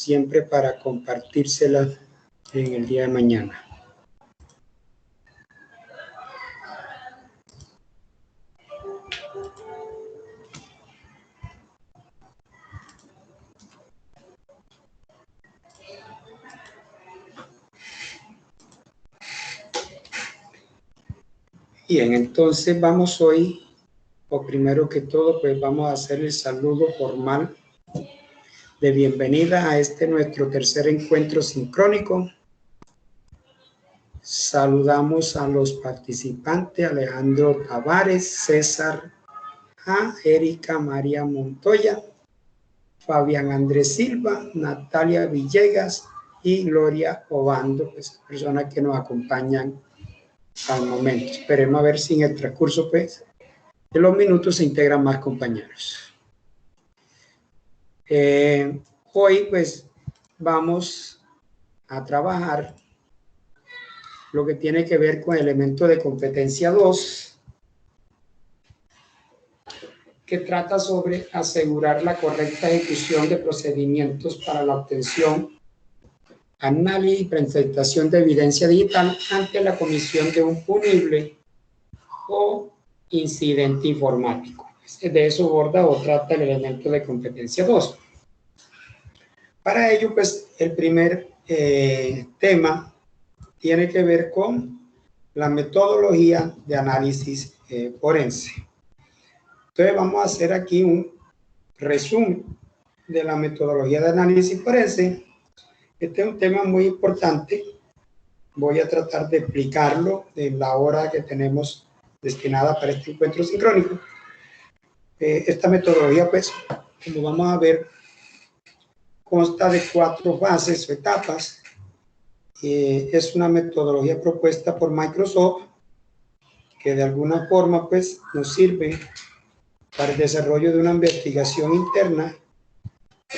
siempre para compartírselas en el día de mañana. Bien, entonces vamos hoy, o primero que todo, pues vamos a hacer el saludo formal de bienvenida a este nuestro tercer encuentro sincrónico. Saludamos a los participantes, Alejandro Tavares, César A, Erika María Montoya, Fabián Andrés Silva, Natalia Villegas y Gloria Obando, pues, personas que nos acompañan al momento. Esperemos a ver si en el transcurso pues, de los minutos se integran más compañeros. Hoy pues vamos a trabajar lo que tiene que ver con el elemento de competencia 2, que trata sobre asegurar la correcta ejecución de procedimientos para la obtención, análisis y presentación de evidencia digital ante la comisión de un punible o incidente informático. De eso aborda o trata el elemento de competencia 2. Para ello, pues, el primer tema tiene que ver con la metodología de análisis forense. Entonces, vamos a hacer aquí un resumen de la metodología de análisis forense. Este es un tema muy importante. Voy a tratar de explicarlo en la hora que tenemos destinada para este encuentro sincrónico. Esta metodología, pues, como vamos a ver, consta de 4 fases o etapas. Es una metodología propuesta por Microsoft que de alguna forma, pues, nos sirve para el desarrollo de una investigación interna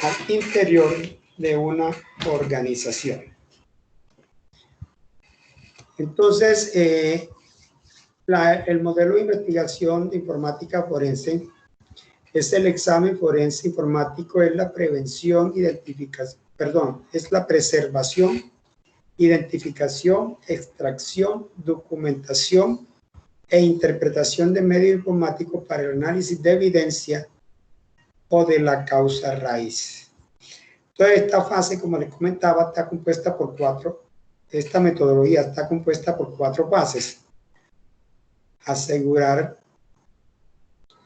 al interior de una organización. Entonces, el modelo de investigación de informática forense es el examen forense informático, es la prevención, es la preservación, identificación, extracción, documentación e interpretación de medios informáticos para el análisis de evidencia o de la causa raíz. Entonces, esta fase, como les comentaba, está compuesta por 4. Esta metodología está compuesta por 4 fases: asegurar,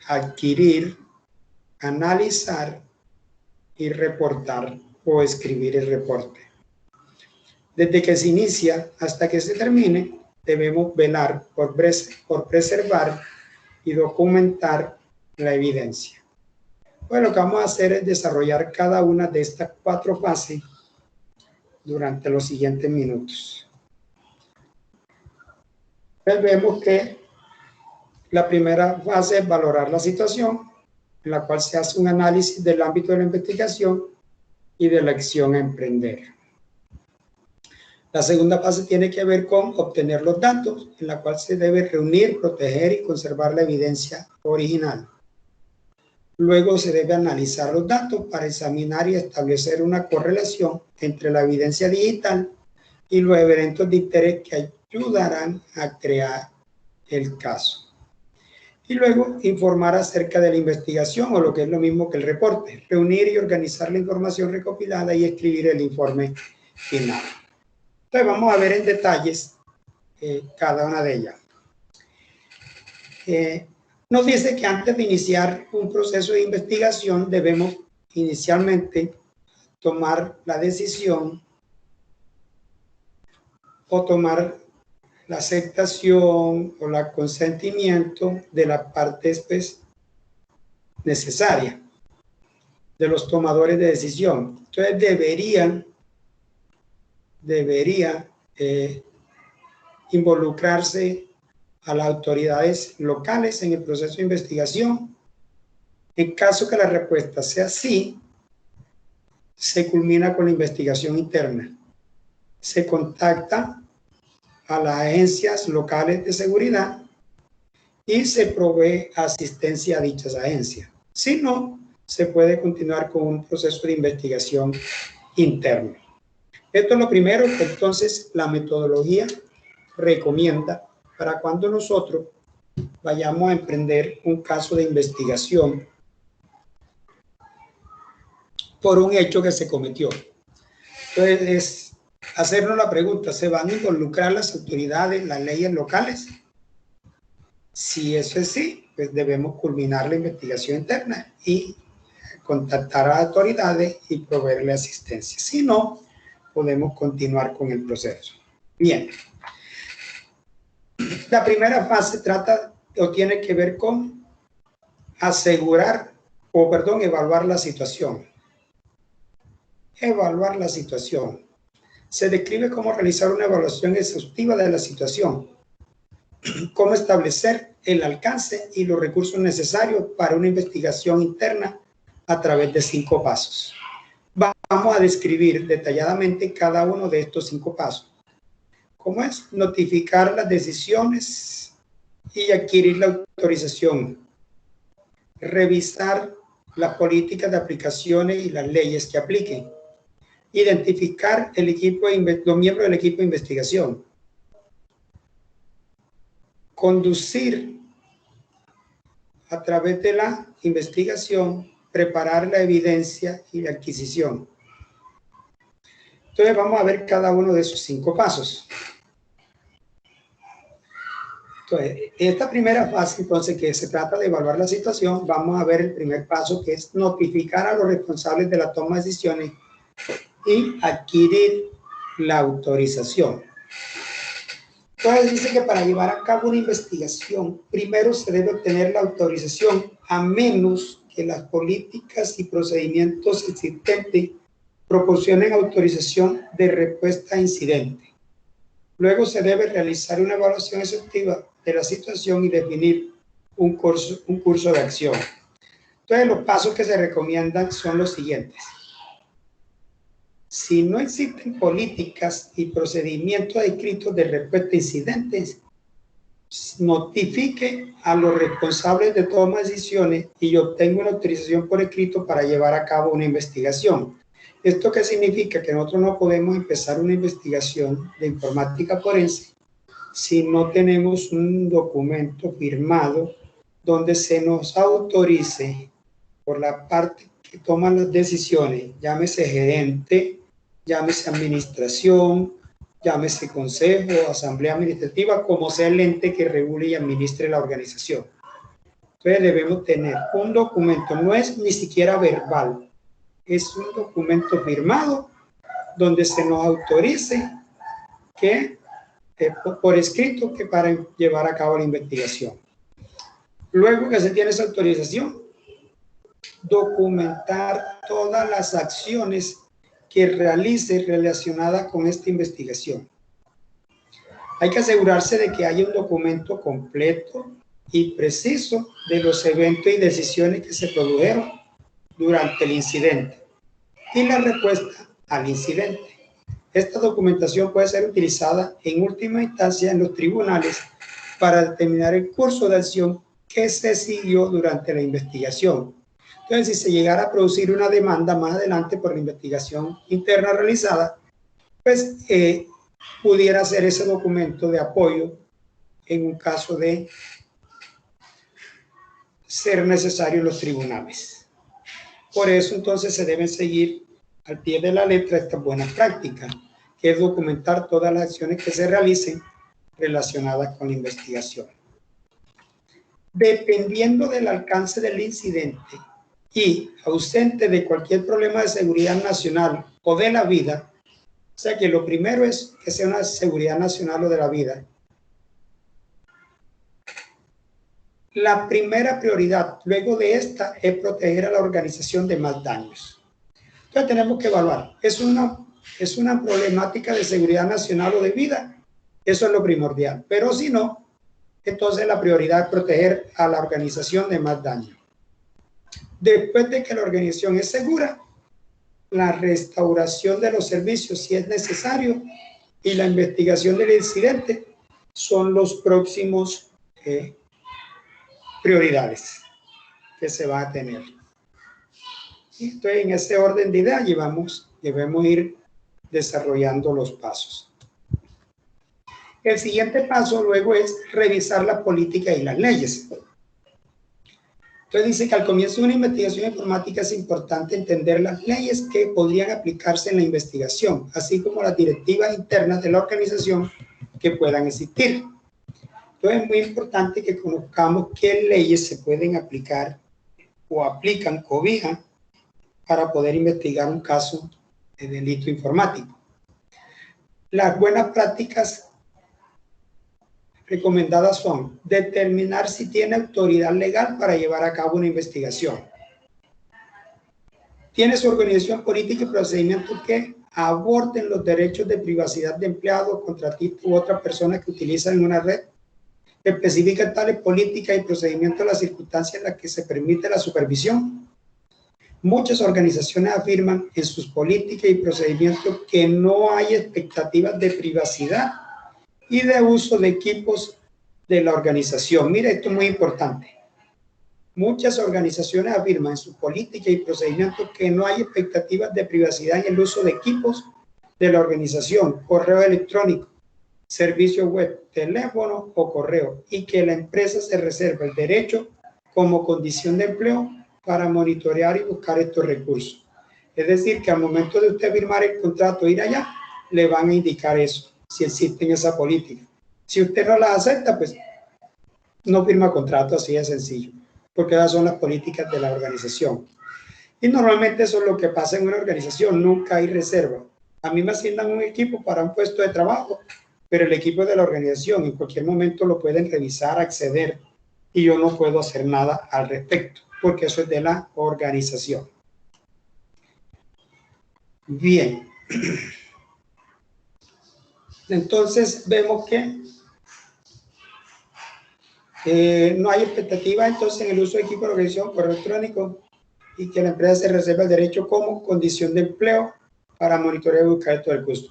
adquirir, analizar y reportar o escribir el reporte. Desde que se inicia hasta que se termine, debemos velar por preservar y documentar la evidencia. Pues lo que vamos a hacer es desarrollar cada una de estas 4 fases durante los siguientes minutos. Pues vemos que la primera fase es valorar la situación, en la cual se hace un análisis del ámbito de la investigación y de la acción a emprender. La segunda fase tiene que ver con obtener los datos, en la cual se debe reunir, proteger y conservar la evidencia original. Luego se debe analizar los datos para examinar y establecer una correlación entre la evidencia digital y los eventos de interés que ayudarán a crear el caso. Y luego informar acerca de la investigación, o lo que es lo mismo que el reporte, reunir y organizar la información recopilada y escribir el informe final. Entonces vamos a ver en detalles cada una de ellas. Nos dice que antes de iniciar un proceso de investigación debemos inicialmente tomar la decisión o tomar la aceptación o el consentimiento de las partes pues, necesarias, de los tomadores de decisión. Entonces debería involucrarse a las autoridades locales en el proceso de investigación. En caso que la respuesta sea sí, se culmina con la investigación interna. Se contacta a las agencias locales de seguridad y se provee asistencia a dichas agencias. Si no, se puede continuar con un proceso de investigación interno. Esto es lo primero que entonces la metodología recomienda para cuando nosotros vayamos a emprender un caso de investigación por un hecho que se cometió. Entonces, es hacernos la pregunta, ¿se van a involucrar las autoridades, las leyes locales? Si eso es sí, pues debemos culminar la investigación interna y contactar a las autoridades y proveerle asistencia. Si no, podemos continuar con el proceso. Bien. La primera fase trata o tiene que ver con evaluar la situación. Evaluar la situación. Se describe cómo realizar una evaluación exhaustiva de la situación, cómo establecer el alcance y los recursos necesarios para una investigación interna a través de 5 pasos. Vamos a describir detalladamente cada uno de estos 5 pasos. ¿Cómo es? Notificar las decisiones y adquirir la autorización. Revisar las políticas de aplicaciones y las leyes que apliquen. Identificar los miembros del equipo de investigación. Conducir a través de la investigación, preparar la evidencia y la adquisición. Entonces vamos a ver cada uno de esos 5 pasos. Entonces, esta primera fase, entonces, que se trata de evaluar la situación, vamos a ver el primer paso, que es notificar a los responsables de la toma de decisiones y adquirir la autorización. Entonces dice que para llevar a cabo una investigación, primero se debe obtener la autorización, a menos que las políticas y procedimientos existentes proporcionen autorización de respuesta a incidente. Luego se debe realizar una evaluación exhaustiva de la situación y definir un curso de acción. Entonces los pasos que se recomiendan son los siguientes. Si no existen políticas y procedimientos escritos de respuesta a incidentes, notifique a los responsables de toma de decisiones y obtenga una autorización por escrito para llevar a cabo una investigación. ¿Esto qué significa? Que nosotros no podemos empezar una investigación de informática forense si no tenemos un documento firmado donde se nos autorice por la parte que toma las decisiones, llámese gerente, llámese administración, llámese consejo, asamblea administrativa, como sea el ente que regule y administre la organización. Entonces debemos tener un documento, no es ni siquiera verbal, es un documento firmado donde se nos autorice que, por escrito, que para llevar a cabo la investigación. Luego que se tiene esa autorización, documentar todas las acciones que realice relacionadas con esta investigación. Hay que asegurarse de que haya un documento completo y preciso de los eventos y decisiones que se produjeron durante el incidente y la respuesta al incidente. Esta documentación puede ser utilizada en última instancia en los tribunales para determinar el curso de acción que se siguió durante la investigación. Entonces, si se llegara a producir una demanda más adelante por la investigación interna realizada, pues pudiera ser ese documento de apoyo en un caso de ser necesario en los tribunales. Por eso, entonces, se deben seguir al pie de la letra estas buenas prácticas, que es documentar todas las acciones que se realicen relacionadas con la investigación. Dependiendo del alcance del incidente y ausente de cualquier problema de seguridad nacional o de la vida, o sea que lo primero es que sea una seguridad nacional o de la vida. La primera prioridad luego de esta es proteger a la organización de más daños. Entonces tenemos que evaluar, ¿es una problemática de seguridad nacional o de vida? Eso es lo primordial, pero si no, entonces la prioridad es proteger a la organización de más daño. Después de que la organización es segura, la restauración de los servicios si es necesario y la investigación del incidente son los próximos prioridades que se va a tener. Entonces, en ese orden de ideas debemos ir desarrollando los pasos. El siguiente paso luego es revisar la política y las leyes. Entonces dice que al comienzo de una investigación informática es importante entender las leyes que podrían aplicarse en la investigación, así como las directivas internas de la organización que puedan existir. Entonces es muy importante que conozcamos qué leyes se pueden aplicar o aplican, cobijan, para poder investigar un caso de delito informático. Las buenas prácticas recomendadas son determinar si tiene autoridad legal para llevar a cabo una investigación. Tiene su organización política y procedimientos que aborden los derechos de privacidad de empleados, contratistas u otras personas que utilizan una red. Especifica tales políticas y procedimientos las circunstancias en las que se permite la supervisión. Muchas organizaciones afirman en sus políticas y procedimientos que no hay expectativas de privacidad y de uso de equipos de la organización. Mira, esto es muy importante. Muchas organizaciones afirman en sus políticas y procedimientos que no hay expectativas de privacidad en el uso de equipos de la organización, correo electrónico, servicio web, teléfono o correo, y que la empresa se reserva el derecho como condición de empleo para monitorear y buscar estos recursos. Es decir, que al momento de usted firmar el contrato, ir allá, le van a indicar eso, si existen esa política. Si usted no la acepta, pues no firma contrato, así de sencillo, porque esas son las políticas de la organización. Y normalmente eso es lo que pasa en una organización, nunca hay reserva. A mí me asignan un equipo para un puesto de trabajo, pero el equipo de la organización en cualquier momento lo pueden revisar, acceder, y yo no puedo hacer nada al respecto, porque eso es de la organización. Bien. Entonces vemos que no hay expectativa entonces en el uso de equipo de la organización, correo electrónico, y que la empresa se reserva el derecho como condición de empleo para monitorear y buscar esto del costo.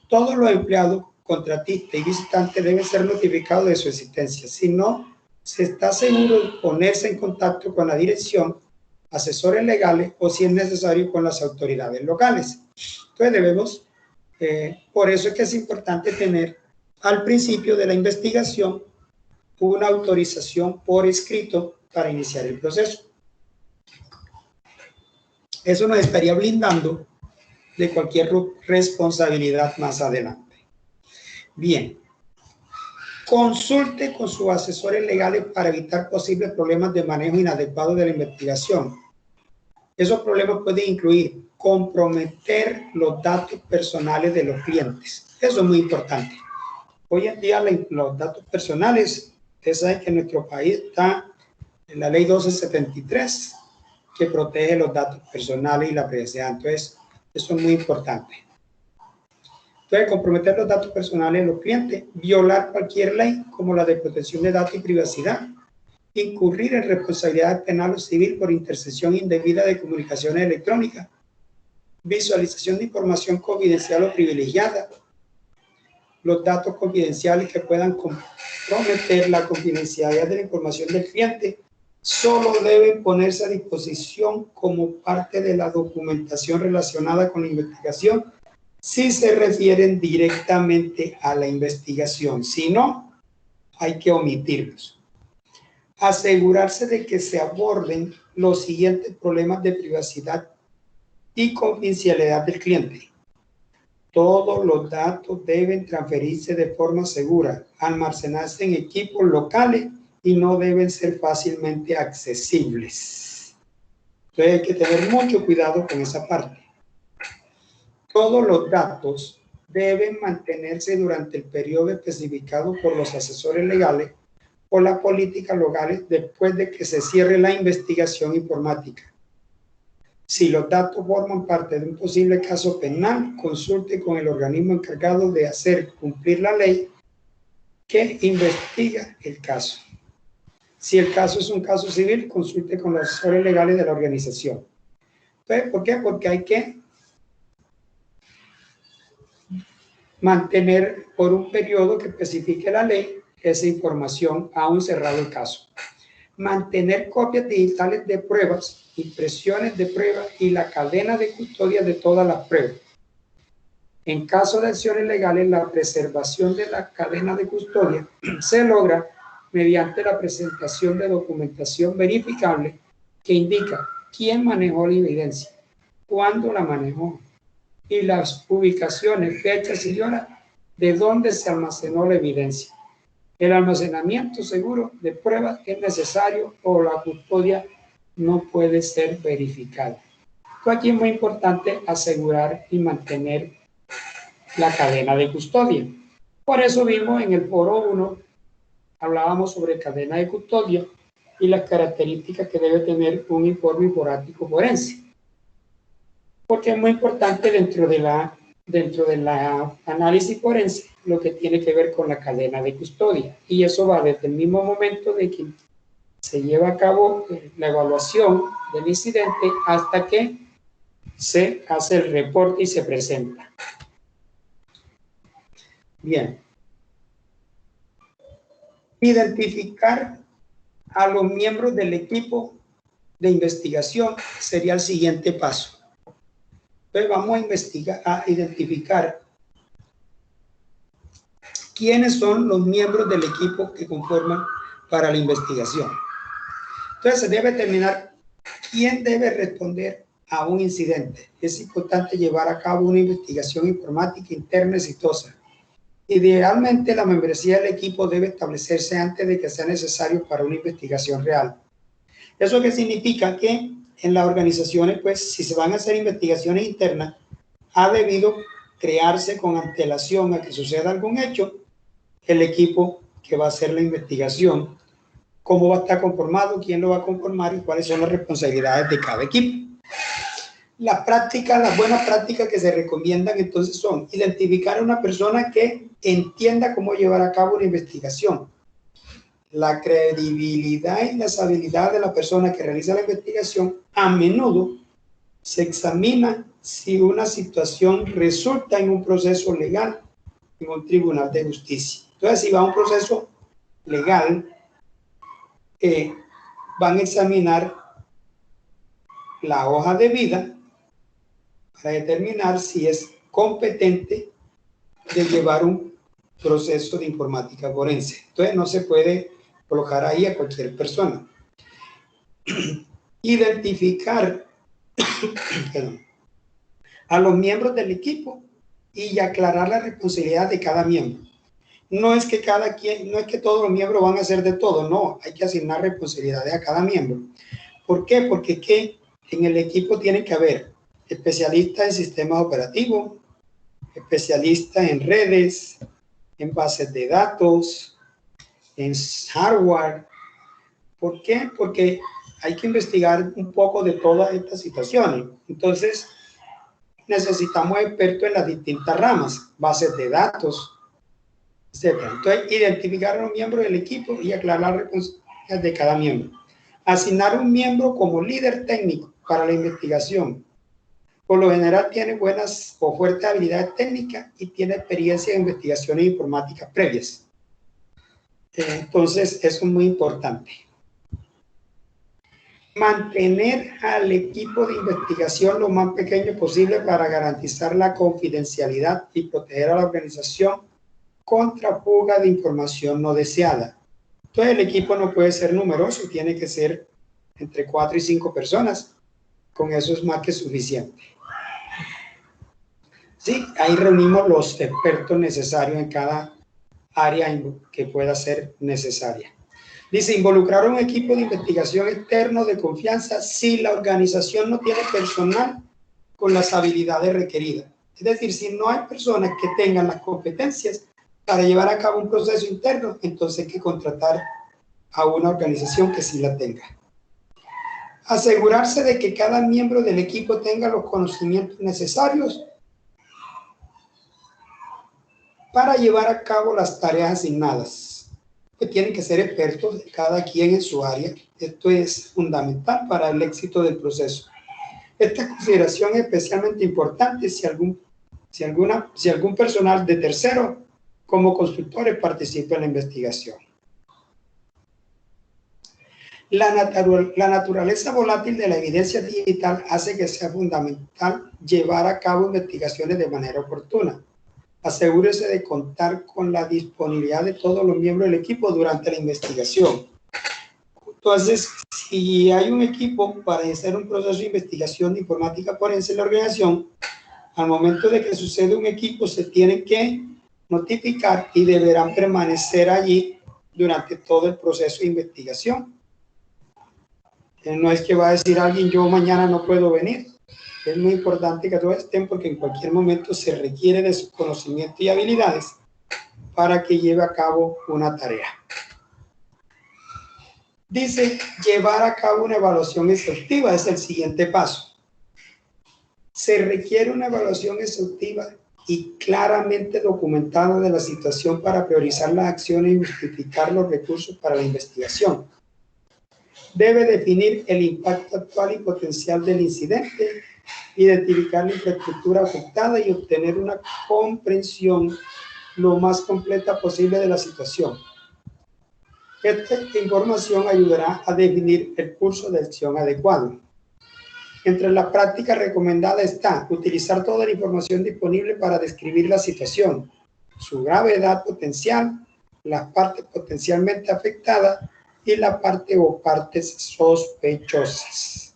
Todos los empleados, contratistas y visitantes deben ser notificados de su existencia. Si no se está seguro de ponerse en contacto con la dirección, asesores legales o, si es necesario, con las autoridades locales. Entonces debemos, por eso es que es importante tener al principio de la investigación una autorización por escrito para iniciar el proceso. Eso nos estaría blindando de cualquier responsabilidad más adelante. Bien. Consulte con sus asesores legales para evitar posibles problemas de manejo inadecuado de la investigación. Esos problemas pueden incluir comprometer los datos personales de los clientes. Eso es muy importante. Hoy en día los datos personales, ustedes saben que en nuestro país está en la ley 1273, que protege los datos personales y la privacidad. Entonces, eso es muy importante. Entonces, comprometer los datos personales de los clientes, violar cualquier ley como la de protección de datos y privacidad, incurrir en responsabilidad penal o civil por intercesión indebida de comunicaciones electrónicas, visualización de información confidencial o privilegiada, los datos confidenciales que puedan comprometer la confidencialidad de la información del cliente solo deben ponerse a disposición como parte de la documentación relacionada con la investigación si se refieren directamente a la investigación. Si no, hay que omitirlos. Asegurarse de que se aborden los siguientes problemas de privacidad y confidencialidad del cliente. Todos los datos deben transferirse de forma segura, almacenarse en equipos locales y no deben ser fácilmente accesibles. Entonces hay que tener mucho cuidado con esa parte. Todos los datos deben mantenerse durante el periodo especificado por los asesores legales o las políticas locales después de que se cierre la investigación informática. Si los datos forman parte de un posible caso penal, consulte con el organismo encargado de hacer cumplir la ley que investiga el caso. Si el caso es un caso civil, consulte con los asesores legales de la organización. Entonces, ¿por qué? Porque hay que mantener por un periodo que especifique la ley esa información aún cerrado el caso. mantener copias digitales de pruebas, impresiones de pruebas y la cadena de custodia de todas las pruebas. En caso de acciones legales, la preservación de la cadena de custodia se logra mediante la presentación de documentación verificable que indica quién manejó la evidencia, cuándo la manejó y las ubicaciones, fechas y horas de dónde se almacenó la evidencia. El almacenamiento seguro de pruebas es necesario o la custodia no puede ser verificada. Entonces, aquí es muy importante asegurar y mantener la cadena de custodia. Por eso vimos en el foro 1, hablábamos sobre cadena de custodia y las características que debe tener un informe informático forense. Porque es muy importante dentro de la análisis forense lo que tiene que ver con la cadena de custodia. Y eso va desde el mismo momento de que se lleva a cabo la evaluación del incidente hasta que se hace el reporte y se presenta. Bien. Identificar a los miembros del equipo de investigación sería el siguiente paso. Entonces vamos a identificar quiénes son los miembros del equipo que conforman para la investigación. Entonces se debe determinar quién debe responder a un incidente. Es importante llevar a cabo una investigación informática interna exitosa. Idealmente, la membresía del equipo debe establecerse antes de que sea necesario para una investigación real. ¿Eso qué significa? Que en las organizaciones, pues, si se van a hacer investigaciones internas, ha debido crearse con antelación a que suceda algún hecho, el equipo que va a hacer la investigación, cómo va a estar conformado, quién lo va a conformar y cuáles son las responsabilidades de cada equipo. Las buenas prácticas que se recomiendan entonces son identificar a una persona que entienda cómo llevar a cabo una investigación. La credibilidad y las habilidades de la persona que realiza la investigación, a menudo se examina si una situación resulta en un proceso legal en un tribunal de justicia. Entonces, si va a un proceso legal, van a examinar la hoja de vida para determinar si es competente de llevar un proceso de informática forense. Entonces, no se puede colocar ahí a cualquier persona. Identificar a los miembros del equipo y aclarar la responsabilidad de cada miembro. No es que todos los miembros van a hacer de todo, no, hay que asignar responsabilidades a cada miembro. ¿Por qué? Porque en el equipo tiene que haber especialistas en sistemas operativos, especialistas en redes, en bases de datos, en hardware. ¿Por qué? Porque hay que investigar un poco de todas estas situaciones. Entonces, necesitamos expertos en las distintas ramas, bases de datos, etc. Entonces, identificar a los miembros del equipo y aclarar las responsabilidades de cada miembro. Asignar un miembro como líder técnico para la investigación. Por lo general tiene buenas o fuertes habilidades técnicas y tiene experiencia en investigaciones informáticas previas. Entonces, eso es muy importante. Mantener al equipo de investigación lo más pequeño posible para garantizar la confidencialidad y proteger a la organización contra fuga de información no deseada. Entonces, el equipo no puede ser numeroso, tiene que ser entre 4 y 5 personas. Con eso es más que suficiente. Sí, ahí reunimos los expertos necesarios en cada área que pueda ser necesaria. Dice, involucrar a un equipo de investigación externo de confianza si la organización no tiene personal con las habilidades requeridas. Es decir, si no hay personas que tengan las competencias para llevar a cabo un proceso interno, entonces hay que contratar a una organización que sí la tenga. Asegurarse de que cada miembro del equipo tenga los conocimientos necesarios para llevar a cabo las tareas asignadas. Que tienen que ser expertos, cada quien en su área. Esto es fundamental para el éxito del proceso. Esta consideración es especialmente importante si algún personal de tercero como consultores participa en la investigación. La naturaleza volátil de la evidencia digital hace que sea fundamental llevar a cabo investigaciones de manera oportuna. Asegúrese de contar con la disponibilidad de todos los miembros del equipo durante la investigación. Entonces, si hay un equipo para hacer un proceso de investigación de informática forense en la organización, al momento de que sucede un equipo se tienen que notificar y deberán permanecer allí durante todo el proceso de investigación. No es que va a decir alguien, yo mañana no puedo venir. Es muy importante que todos estén porque en cualquier momento se requiere de su conocimiento y habilidades para que lleve a cabo una tarea. Dice, llevar a cabo una evaluación exhaustiva es el siguiente paso. Se requiere una evaluación exhaustiva y claramente documentada de la situación para priorizar las acciones y justificar los recursos para la investigación. Debe definir el impacto actual y potencial del incidente, identificar la infraestructura afectada y obtener una comprensión lo más completa posible de la situación. Esta información ayudará a definir el curso de acción adecuado. Entre las prácticas recomendadas está utilizar toda la información disponible para describir la situación, su gravedad potencial, las partes potencialmente afectadas y la parte o partes sospechosas.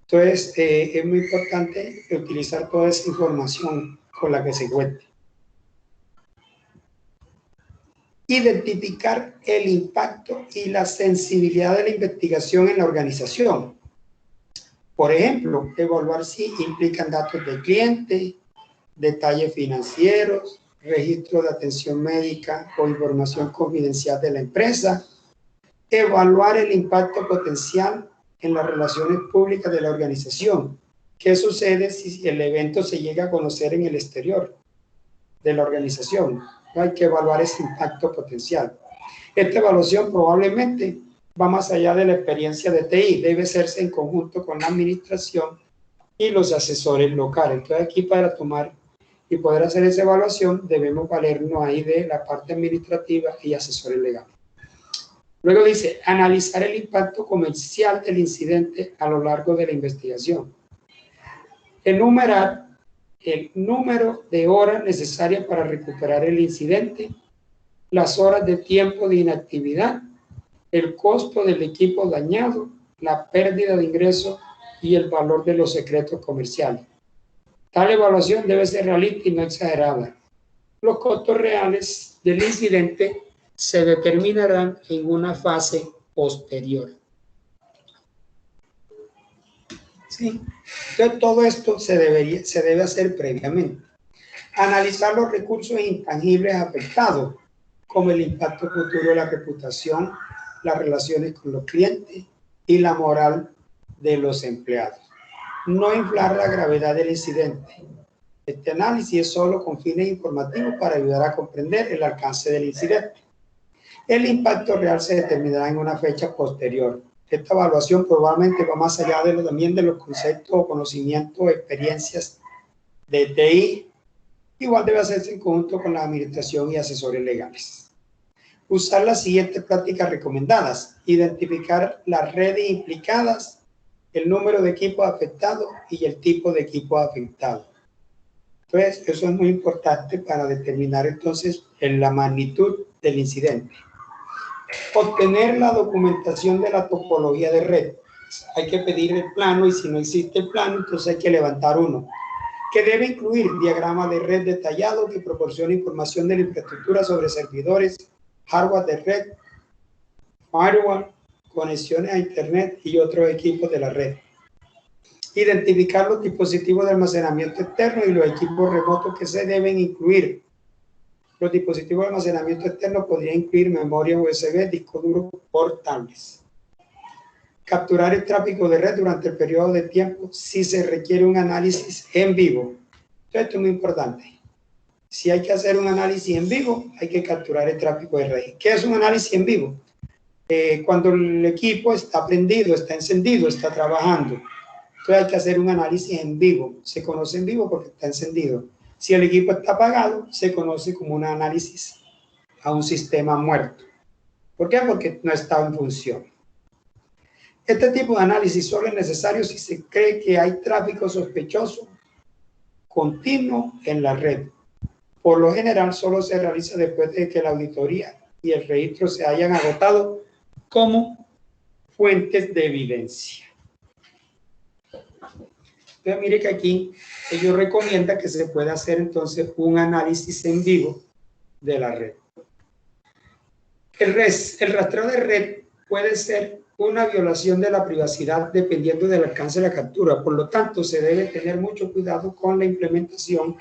Entonces, es muy importante utilizar toda esa información con la que se cuente. Identificar el impacto y la sensibilidad de la investigación en la organización. Por ejemplo, evaluar si implican datos del cliente, detalles financieros, registro de atención médica o información confidencial de la empresa. Evaluar el impacto potencial en las relaciones públicas de la organización. ¿Qué sucede si el evento se llega a conocer en el exterior de la organización? Hay que evaluar ese impacto potencial. Esta evaluación probablemente va más allá de la experiencia de TI, debe hacerse en conjunto con la administración y los asesores locales. Entonces aquí para tomar y poder hacer esa evaluación debemos valernos ahí de la parte administrativa y asesores legales. Luego dice, analizar el impacto comercial del incidente a lo largo de la investigación. Enumerar el número de horas necesarias para recuperar el incidente, las horas de tiempo de inactividad, el costo del equipo dañado, la pérdida de ingresos y el valor de los secretos comerciales. Tal evaluación debe ser realista y no exagerada. Los costos reales del incidente se determinarán en una fase posterior. ¿Sí? Entonces, todo esto se debe hacer previamente. Analizar los recursos intangibles afectados, como el impacto futuro de la reputación, las relaciones con los clientes y la moral de los empleados. No inflar la gravedad del incidente. Este análisis es solo con fines informativos para ayudar a comprender el alcance del incidente. El impacto real se determinará en una fecha posterior. Esta evaluación probablemente va más allá también de los conceptos o conocimientos o experiencias de TI. Igual debe hacerse en conjunto con la administración y asesores legales. Usar las siguientes prácticas recomendadas. Identificar las redes implicadas, el número de equipos afectados y el tipo de equipo afectado. Entonces, eso es muy importante para determinar entonces la magnitud del incidente. Obtener la documentación de la topología de red. Hay que pedir el plano y si no existe el plano, entonces hay que levantar uno, que debe incluir diagrama de red detallado que proporciona información de la infraestructura sobre servidores, hardware de red, firewall, conexiones a internet y otros equipos de la red. Identificar los dispositivos de almacenamiento externo y los equipos remotos que se deben incluir. Los dispositivos de almacenamiento externo podrían incluir memoria USB, discos duros portables. Capturar el tráfico de red durante el periodo de tiempo si se requiere un análisis en vivo. Esto es muy importante. Si hay que hacer un análisis en vivo, hay que capturar el tráfico de red. ¿Qué es un análisis en vivo? Cuando el equipo está prendido, está encendido, está trabajando. Entonces hay que hacer un análisis en vivo. Se conoce en vivo porque está encendido. Si el equipo está apagado, se conoce como un análisis a un sistema muerto. ¿Por qué? Porque no está en función. Este tipo de análisis solo es necesario si se cree que hay tráfico sospechoso continuo en la red. Por lo general, solo se realiza después de que la auditoría y el registro se hayan agotado como fuentes de evidencia. Entonces, mire que aquí ellos recomiendan que se pueda hacer entonces un análisis en vivo de la red. El rastreo de red puede ser una violación de la privacidad dependiendo del alcance de la captura. Por lo tanto, se debe tener mucho cuidado con la implementación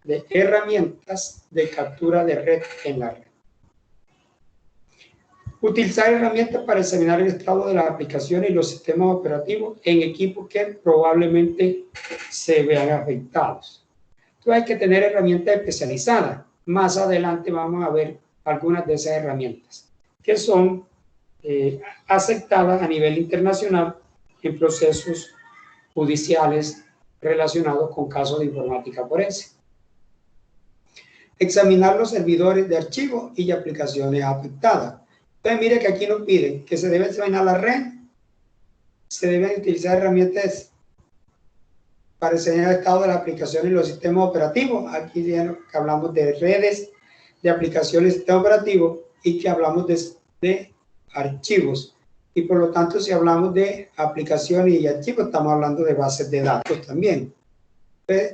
de herramientas de captura de red en la red. Utilizar herramientas para examinar el estado de las aplicaciones y los sistemas operativos en equipos que probablemente se vean afectados. Entonces hay que tener herramientas especializadas. Más adelante vamos a ver algunas de esas herramientas que son aceptadas a nivel internacional en procesos judiciales relacionados con casos de informática forense. Examinar los servidores de archivos y aplicaciones afectadas. Entonces, mire que aquí nos piden que se debe examinar la red, se deben utilizar herramientas para examinar el estado de las aplicaciones y los sistemas operativos. Aquí ya que hablamos de redes, de aplicaciones y sistemas operativos, y que hablamos de archivos. Y por lo tanto, si hablamos de aplicaciones y archivos, estamos hablando de bases de datos también.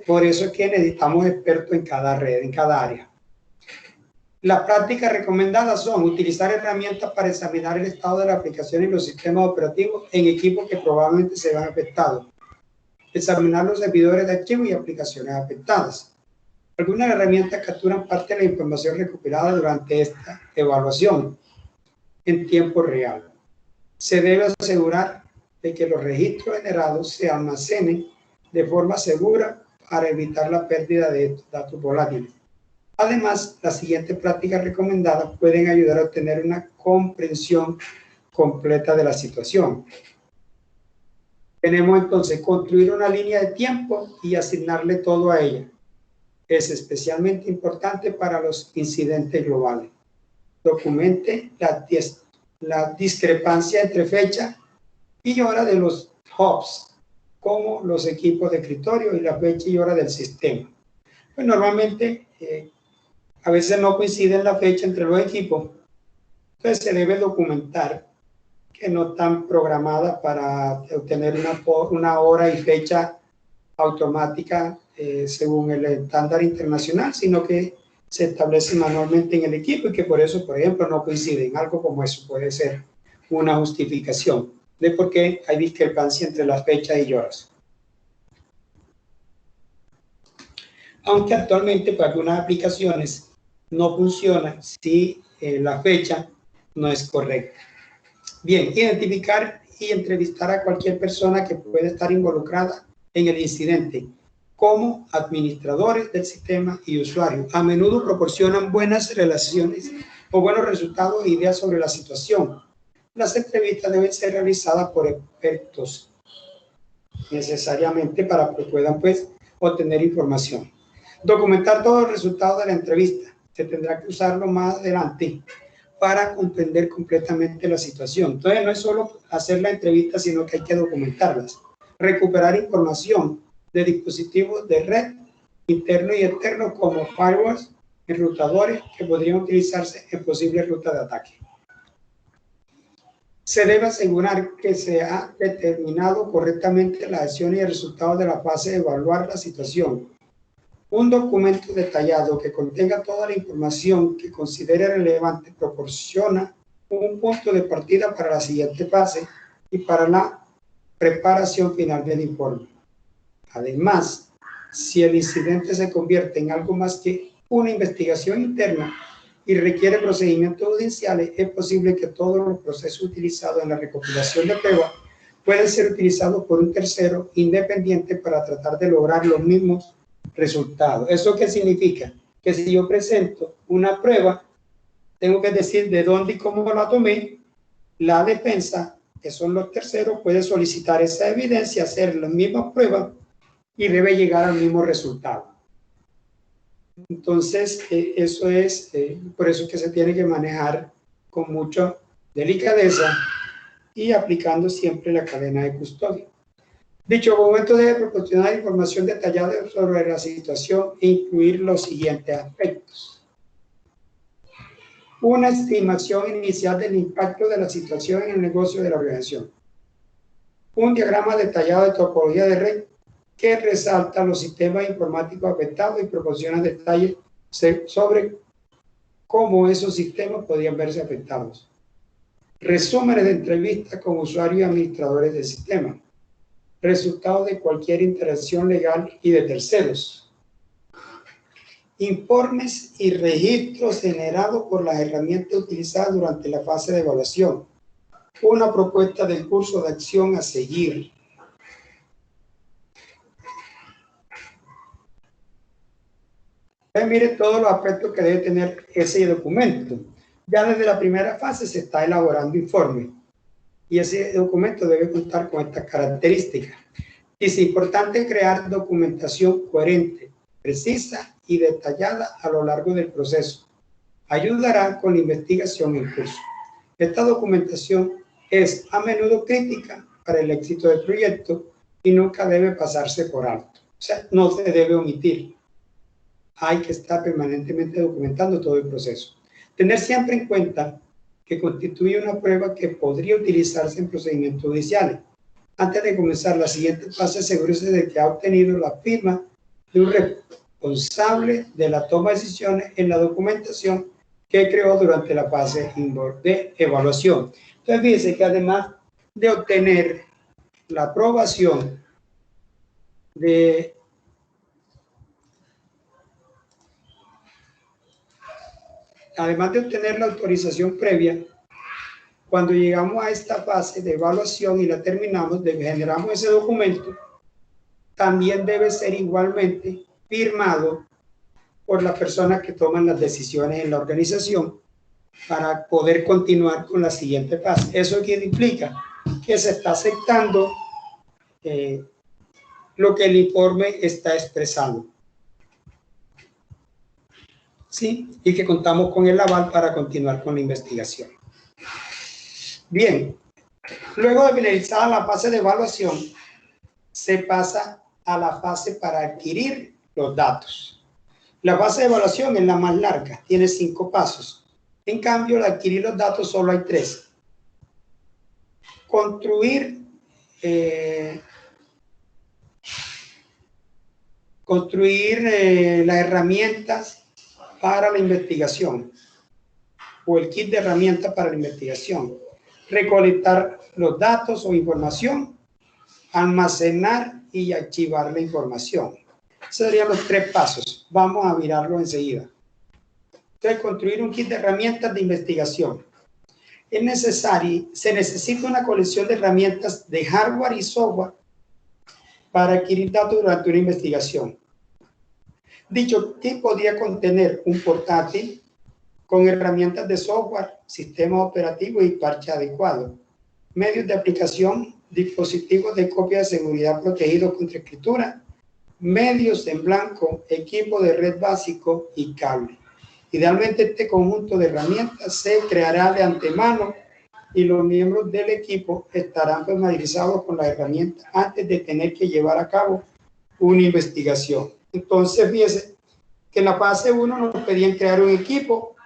Por eso es que necesitamos expertos en cada red, en cada área. Las prácticas recomendadas son utilizar herramientas para examinar el estado de la aplicación y los sistemas operativos en equipos que probablemente se vean afectados. Examinar los servidores de archivos y aplicaciones afectadas. Algunas herramientas capturan parte de la información recopilada durante esta evaluación en tiempo real. Se debe asegurar de que los registros generados se almacenen de forma segura para evitar la pérdida de datos volátiles. Además, las siguientes prácticas recomendadas pueden ayudar a obtener una comprensión completa de la situación. Tenemos entonces construir una línea de tiempo y asignarle todo a ella. Es especialmente importante para los incidentes globales. Documente la discrepancia entre fecha y hora de los hubs, como los equipos de escritorio y la fecha y hora del sistema. Pues normalmente a veces no coinciden la fecha entre los equipos, entonces se debe documentar que no están programadas para obtener una hora y fecha automática según el estándar internacional, sino que se establece manualmente en el equipo y que por eso, por ejemplo, no coinciden. Algo como eso puede ser una justificación de por qué hay discrepancia entre las fechas y horas. Aunque actualmente para algunas aplicaciones no funciona si la fecha no es correcta. Bien, identificar y entrevistar a cualquier persona que pueda estar involucrada en el incidente, como administradores del sistema y usuarios. A menudo proporcionan buenas relaciones o buenos resultados e ideas sobre la situación. Las entrevistas deben ser realizadas por expertos necesariamente para que puedan obtener información. Documentar todos los resultados de la entrevista. Se tendrá que usarlo más adelante para comprender completamente la situación. Entonces, no es solo hacer la entrevista, sino que hay que documentarlas. Recuperar información de dispositivos de red internos y externos como firewalls, enrutadores que podrían utilizarse en posibles rutas de ataque. Se debe asegurar que se ha determinado correctamente las acciones y el resultado de la fase de evaluar la situación. Un documento detallado que contenga toda la información que considere relevante proporciona un punto de partida para la siguiente fase y para la preparación final del informe. Además, si el incidente se convierte en algo más que una investigación interna y requiere procedimientos judiciales, es posible que todos los procesos utilizados en la recopilación de pruebas pueden ser utilizados por un tercero independiente para tratar de lograr los mismos resultados. ¿Eso qué significa? Que si yo presento una prueba, tengo que decir de dónde y cómo la tomé. La defensa, que son los terceros, puede solicitar esa evidencia, hacer las mismas pruebas y debe llegar al mismo resultado. Entonces, eso es, por eso es que se tiene que manejar con mucha delicadeza y aplicando siempre la cadena de custodia. Dicho documento debe proporcionar información detallada sobre la situación e incluir los siguientes aspectos. Una estimación inicial del impacto de la situación en el negocio de la organización. Un diagrama detallado de topología de red que resalta los sistemas informáticos afectados y proporciona detalles sobre cómo esos sistemas podían verse afectados. Resúmenes de entrevistas con usuarios y administradores del sistema. Resultados de cualquier interacción legal y de terceros. Informes y registros generados por las herramientas utilizadas durante la fase de evaluación. Una propuesta del curso de acción a seguir. Mire todos los aspectos que debe tener ese documento. Ya desde la primera fase se está elaborando informe y ese documento debe contar con estas características. Es importante crear documentación coherente, precisa y detallada a lo largo del proceso. Ayudará con la investigación en curso. Esta documentación es a menudo crítica para el éxito del proyecto y nunca debe pasarse por alto. O sea, no se debe omitir. Hay que estar permanentemente documentando todo el proceso. Tener siempre en cuenta que constituye una prueba que podría utilizarse en procedimientos judiciales. Antes de comenzar la siguiente fase, asegúrese de que ha obtenido la firma de un responsable de la toma de decisiones en la documentación que creó durante la fase de evaluación. Entonces, fíjense que además de obtener la aprobación de obtener la autorización previa, cuando llegamos a esta fase de evaluación y la terminamos, generamos ese documento, también debe ser igualmente firmado por las personas que toman las decisiones en la organización para poder continuar con la siguiente fase. ¿Eso qué implica? Que se está aceptando lo que el informe está expresando. ¿Sí? Y que contamos con el aval para continuar con la investigación. Bien, luego de finalizada la fase de evaluación, se pasa a la fase para adquirir los datos. La fase de evaluación es la más larga, tiene 5 pasos. En cambio, al adquirir los datos solo hay 3. Construir las herramientas para la investigación o el kit de herramientas para la investigación. Recolectar los datos o información, almacenar y archivar la información. Esos serían los 3 pasos. Vamos a mirarlo enseguida. Entonces, construir un kit de herramientas de investigación. Se necesita una colección de herramientas de hardware y software para adquirir datos durante una investigación. Dicho kit podría contener un portátil con herramientas de software, sistema operativo y parche adecuado, medios de aplicación, dispositivos de copia de seguridad protegidos contra escritura, medios en blanco, equipo de red básico y cable. Idealmente este conjunto de herramientas se creará de antemano y los miembros del equipo estarán familiarizados con las herramientas antes de tener que llevar a cabo una investigación. Entonces, fíjense que en la fase 1 nos pedían crear un equipo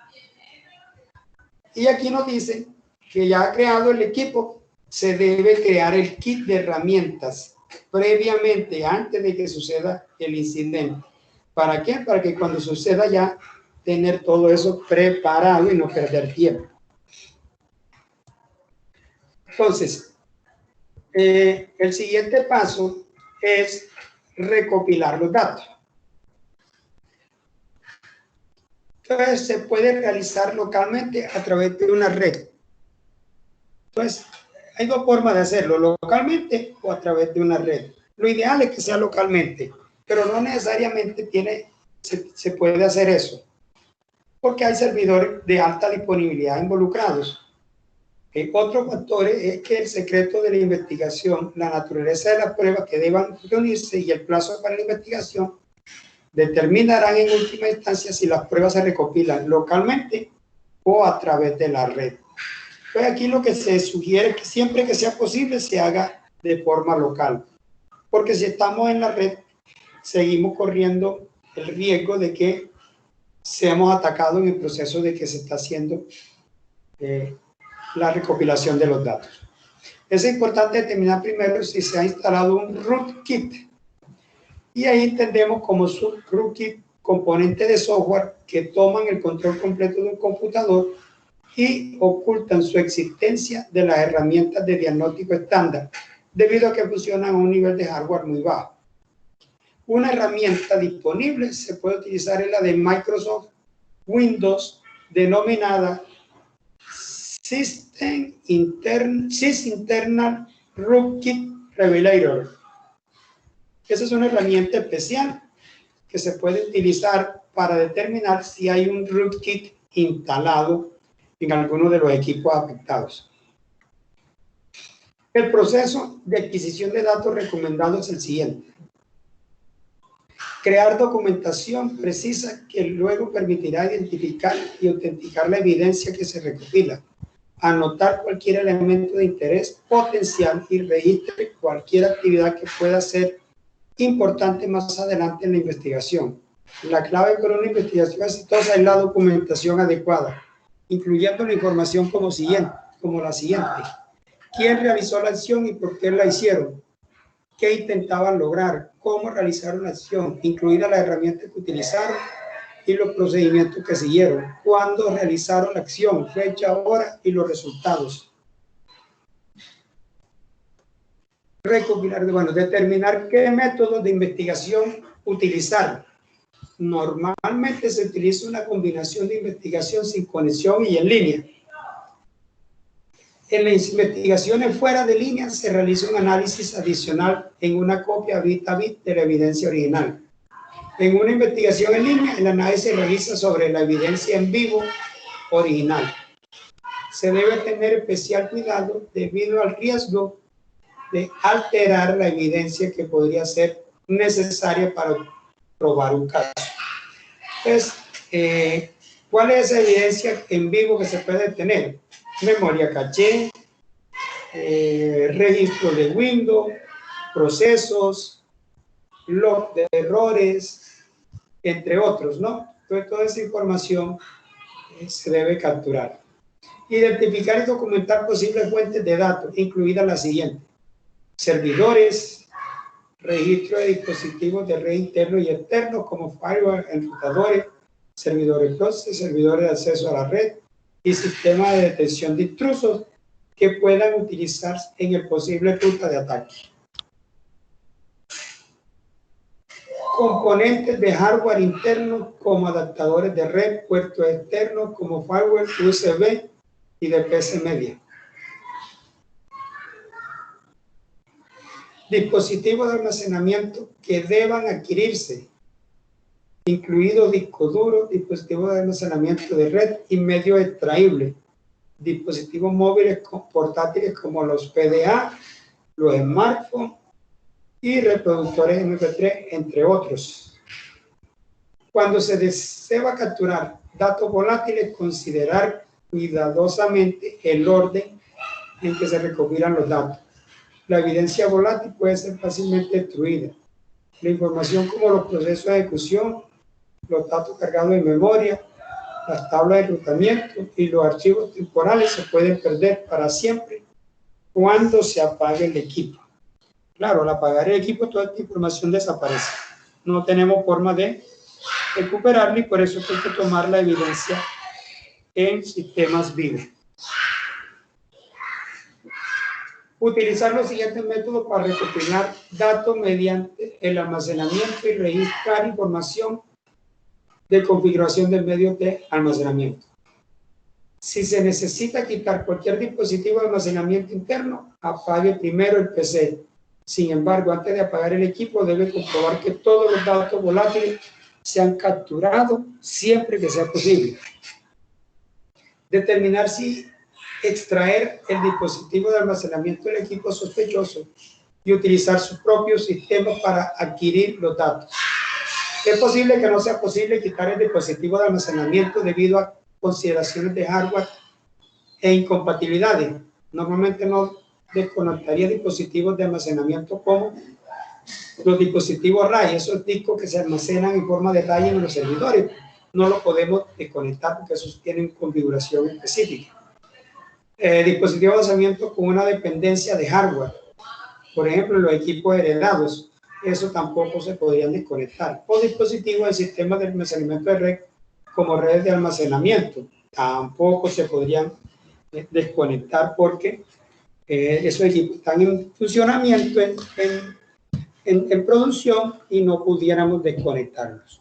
y aquí nos dicen que ya creado el equipo, se debe crear el kit de herramientas previamente, antes de que suceda el incidente. ¿Para qué? Para que cuando suceda ya tener todo eso preparado y no perder tiempo. Entonces, el siguiente paso es recopilar los datos. Entonces, se puede realizar localmente a través de una red. Entonces, hay 2 formas de hacerlo, localmente o a través de una red. Lo ideal es que sea localmente, pero no necesariamente se puede hacer eso, porque hay servidores de alta disponibilidad involucrados. Otro factor es que el secreto de la investigación, la naturaleza de las pruebas que deban reunirse y el plazo para la investigación determinarán en última instancia si las pruebas se recopilan localmente o a través de la red. Pues aquí lo que se sugiere es que siempre que sea posible se haga de forma local, porque si estamos en la red, seguimos corriendo el riesgo de que seamos atacados en el proceso de que se está haciendo la recopilación de los datos. Es importante determinar primero si se ha instalado un rootkit, y ahí entendemos como su rootkit componentes de software que toman el control completo de un computador y ocultan su existencia de las herramientas de diagnóstico estándar, debido a que funcionan a un nivel de hardware muy bajo. Una herramienta disponible se puede utilizar en la de Microsoft Windows, denominada SysInternal Rootkit Revelator. Esa es una herramienta especial que se puede utilizar para determinar si hay un rootkit instalado en alguno de los equipos afectados. El proceso de adquisición de datos recomendado es el siguiente: crear documentación precisa que luego permitirá identificar y autenticar la evidencia que se recopila, anotar cualquier elemento de interés potencial y registre cualquier actividad que pueda ser importante más adelante en la investigación. La clave para una investigación exitosa es la documentación adecuada, incluyendo la información como la siguiente: ¿quién realizó la acción y por qué la hicieron? ¿Qué intentaban lograr? ¿Cómo realizaron la acción? Incluida las herramientas que utilizaron y los procedimientos que siguieron. ¿Cuándo realizaron la acción? Fecha, hora y los resultados. Recopilar, determinar qué métodos de investigación utilizar. Normalmente se utiliza una combinación de investigación sin conexión y en línea. En las investigaciones fuera de línea se realiza un análisis adicional en una copia bit a bit de la evidencia original. En una investigación en línea, el análisis se realiza sobre la evidencia en vivo original. Se debe tener especial cuidado debido al riesgo de alterar la evidencia que podría ser necesaria para probar un caso. Entonces, ¿cuál es esa evidencia en vivo que se puede tener? Memoria caché, registro de Windows, procesos, log de errores, entre otros, ¿no? Entonces, toda esa información se debe capturar. Identificar y documentar posibles fuentes de datos, incluidas las siguientes: servidores, registro de dispositivos de red internos y externos como firewall, enrutadores, servidores proxy, servidores de acceso a la red y sistemas de detección de intrusos que puedan utilizarse en el posible ruta de ataque. Componentes de hardware internos como adaptadores de red, puertos externos como firewall, USB y de PC media. Dispositivos de almacenamiento que deban adquirirse, incluidos discos duros, dispositivos de almacenamiento de red y medios extraíbles, dispositivos móviles portátiles como los PDA, los smartphones y reproductores MP3, entre otros. Cuando se desea capturar datos volátiles, considerar cuidadosamente el orden en que se recopilan los datos. La evidencia volátil puede ser fácilmente destruida. La información como los procesos de ejecución, los datos cargados en memoria, las tablas de enrutamiento y los archivos temporales se pueden perder para siempre cuando se apague el equipo. Claro, al apagar el equipo toda esta información desaparece. No tenemos forma de recuperarla y por eso hay que tomar la evidencia en sistemas vivos. Utilizar los siguientes métodos para recopilar datos mediante el almacenamiento y registrar información de configuración del medio de almacenamiento. Si se necesita quitar cualquier dispositivo de almacenamiento interno, apague primero el PC. Sin embargo, antes de apagar el equipo, debe comprobar que todos los datos volátiles se han capturado siempre que sea posible. Determinar si extraer el dispositivo de almacenamiento del equipo sospechoso y utilizar sus propios sistemas para adquirir los datos. Es posible que no sea posible quitar el dispositivo de almacenamiento debido a consideraciones de hardware e incompatibilidades. Normalmente no desconectaría dispositivos de almacenamiento como los dispositivos RAID, esos discos que se almacenan en forma de RAID en los servidores. No lo podemos desconectar porque esos tienen configuración específica. Dispositivos de almacenamiento con una dependencia de hardware. Por ejemplo, los equipos heredados, eso tampoco se podrían desconectar. O dispositivos de sistemas de almacenamiento de red, como redes de almacenamiento, tampoco se podrían desconectar porque esos equipos están en funcionamiento, en producción, y no pudiéramos desconectarlos.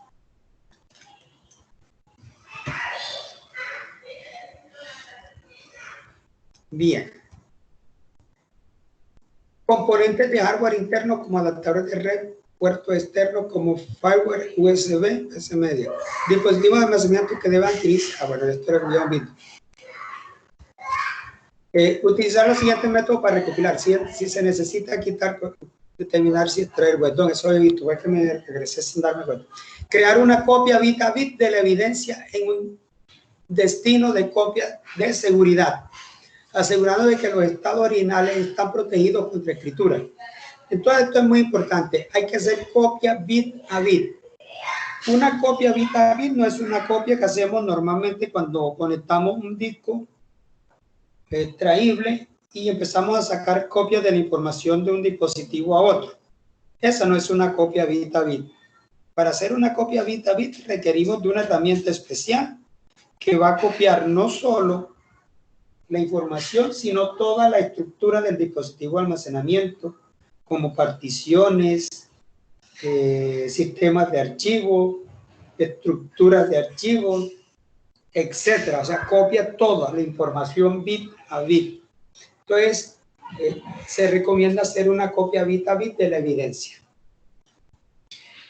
Bien. Componentes de hardware interno como adaptadores de red, puertos externos como fireware, USB, ese medio. Dispositivos de almacenamiento que deban utilizar. Bueno, esto lo habíamos visto. Utilizar los siguientes métodos para recopilar. Si se necesita quitar, determinar si extraer, perdón, eso he visto, es que me regresé sin darme cuenta. Crear una copia bit a bit de la evidencia en un destino de copia de seguridad, asegurando de que los estados originales están protegidos contra escritura. Entonces, esto es muy importante. Hay que hacer copia bit a bit. Una copia bit a bit no es una copia que hacemos normalmente cuando conectamos un disco extraíble y empezamos a sacar copias de la información de un dispositivo a otro. Esa no es una copia bit a bit. Para hacer una copia bit a bit requerimos de una herramienta especial que va a copiar no solo la información, sino toda la estructura del dispositivo de almacenamiento, como particiones, sistemas de archivo, estructuras de archivos, etcétera. O sea, copia toda la información bit a bit. Entonces, se recomienda hacer una copia bit a bit de la evidencia.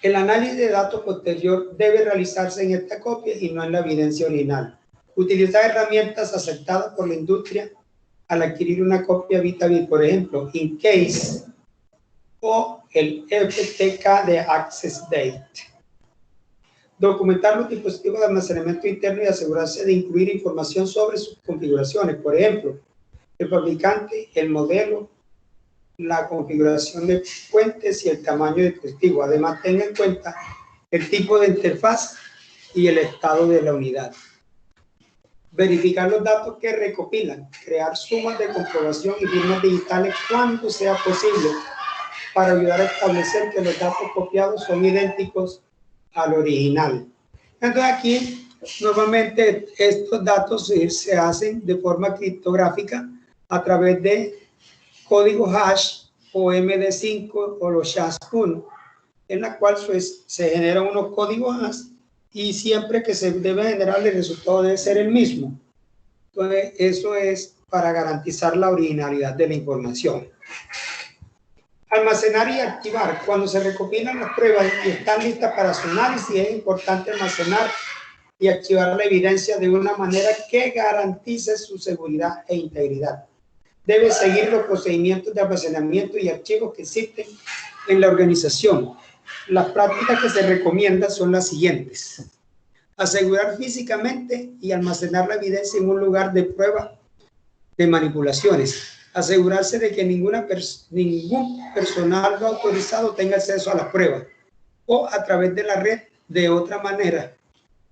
El análisis de datos posterior debe realizarse en esta copia y no en la evidencia original. Utilizar herramientas aceptadas por la industria al adquirir una copia bit a bit, por ejemplo, InCase o el FTK de Access Date. Documentar los dispositivos de almacenamiento interno y asegurarse de incluir información sobre sus configuraciones, por ejemplo, el fabricante, el modelo, la configuración de fuentes y el tamaño del dispositivo. Además, tenga en cuenta el tipo de interfaz y el estado de la unidad. Verificar los datos que recopilan, crear sumas de comprobación y firmas digitales cuando sea posible para ayudar a establecer que los datos copiados son idénticos al original. Entonces aquí normalmente estos datos se hacen de forma criptográfica a través de código hash o MD5 o los SHA-1, en la cual se generan unos códigos hash y siempre que se debe generar el resultado debe ser el mismo. Entonces eso es para garantizar la originalidad de la información. Almacenar y archivar. Cuando se recopilan las pruebas y están listas para su análisis, es importante almacenar y archivar la evidencia de una manera que garantice su seguridad e integridad. Debe seguir los procedimientos de almacenamiento y archivos que existen en la organización. Las prácticas que se recomiendan son las siguientes: asegurar físicamente y almacenar la evidencia en un lugar de prueba de manipulaciones. Asegurarse de que ningún personal no autorizado tenga acceso a la prueba o a través de la red de otra manera.